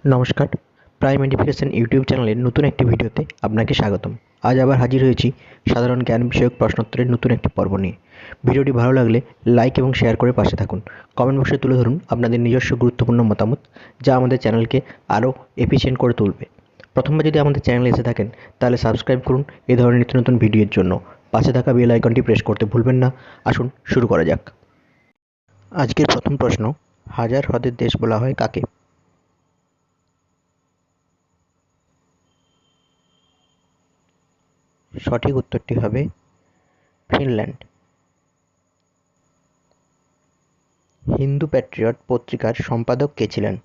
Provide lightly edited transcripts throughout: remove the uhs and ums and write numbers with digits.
নমস্কার, prime education YouTube চ্যানেলের নতুন একটি ভিডিওতে আপনাকে স্বাগতম। আজ আবার হাজির হয়েছি সাধারণ জ্ঞান বিষয়ক প্রশ্নোত্তরের নতুন একটি পর্ব নিয়ে। ভিডিওটি ভালো লাগলে লাইক এবং শেয়ার করে পাশে থাকুন। কমেন্ট বক্সে তুলে ধরুন আপনাদের নিজস্ব গুরুত্বপূর্ণ মতামত, যা আমাদের চ্যানেলকে আরও এফিশিয়েন্ট করে তুলবে। প্রথমবার যদি আমাদের চ্যানেলে এসে থাকেন তাহলে সাবস্ক্রাইব করুন এই ধরনের নিত্য নতুন ভিডিওর জন্য। পাশে থাকা বেল আইকনটি প্রেস করতে ভুলবেন না। আসুন শুরু করা যাক। আজকের প্রথম প্রশ্ন, হাজার হ্রদের দেশ বলা হয় কাকে? সঠিক উত্তরটি হবে ফিনল্যান্ড। হিন্দু প্যাট্রিয়ট পত্রিকার সম্পাদক কে ছিলেন?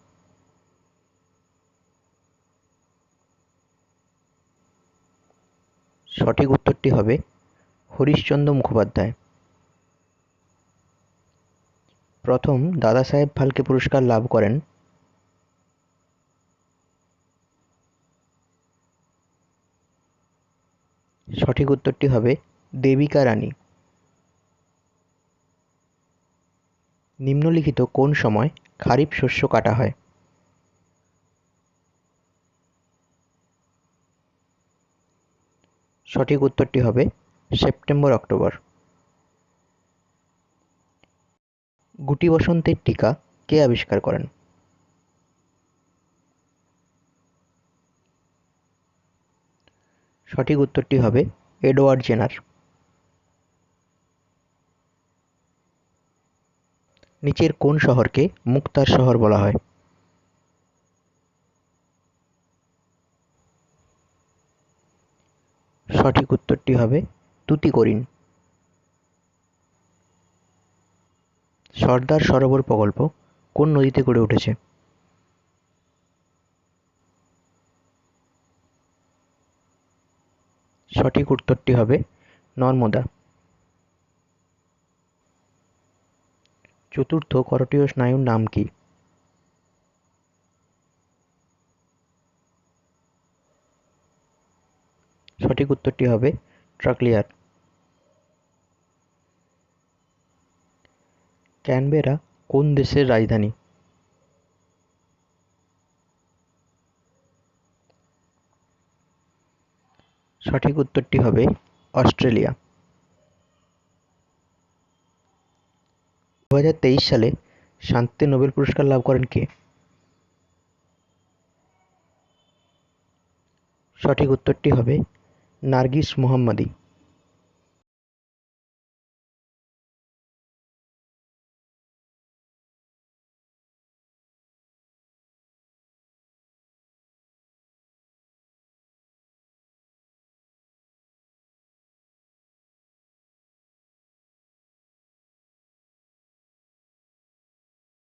সঠিক উত্তরটি হবে হরিশচন্দ্র মুখোপাধ্যায়। প্রথম দাদাসাহেব ফালকে পুরস্কার লাভ করেন? সঠিক উত্তরটি হবে দেবিকা রানী। নিম্নলিখিত কোন সময় খারিফ শস্য কাটা হয়? সঠিক উত্তরটি হবে সেপ্টেম্বর-অক্টোবর। গুটি বসন্তের টিকা কে আবিষ্কার করেন? সঠিক উত্তরটি হবে এডওয়ার্ড জেনার। নিচের কোন শহরকে মুক্তার শহর বলা হয়? সঠিক উত্তরটি হবে তুতিকোরিন। সর্দার সরোবর প্রকল্প কোন নদীতে গড়ে উঠেছে? সঠিক উত্তরটি হবে নর্মদা। চতুর্থ করোটিয় স্নায়ুর নাম কি? সঠিক উত্তরটি হবে ট্রাক্লিয়ার। ক্যানবেরা কোন দেশের রাজধানী? সঠিক উত্তরটি হবে অস্ট্রেলিয়া। 2023 সালে শান্তিতে নোবেল পুরস্কার লাভ করেন কে? সঠিক উত্তরটি হবে নার্গিস মোহাম্মদী।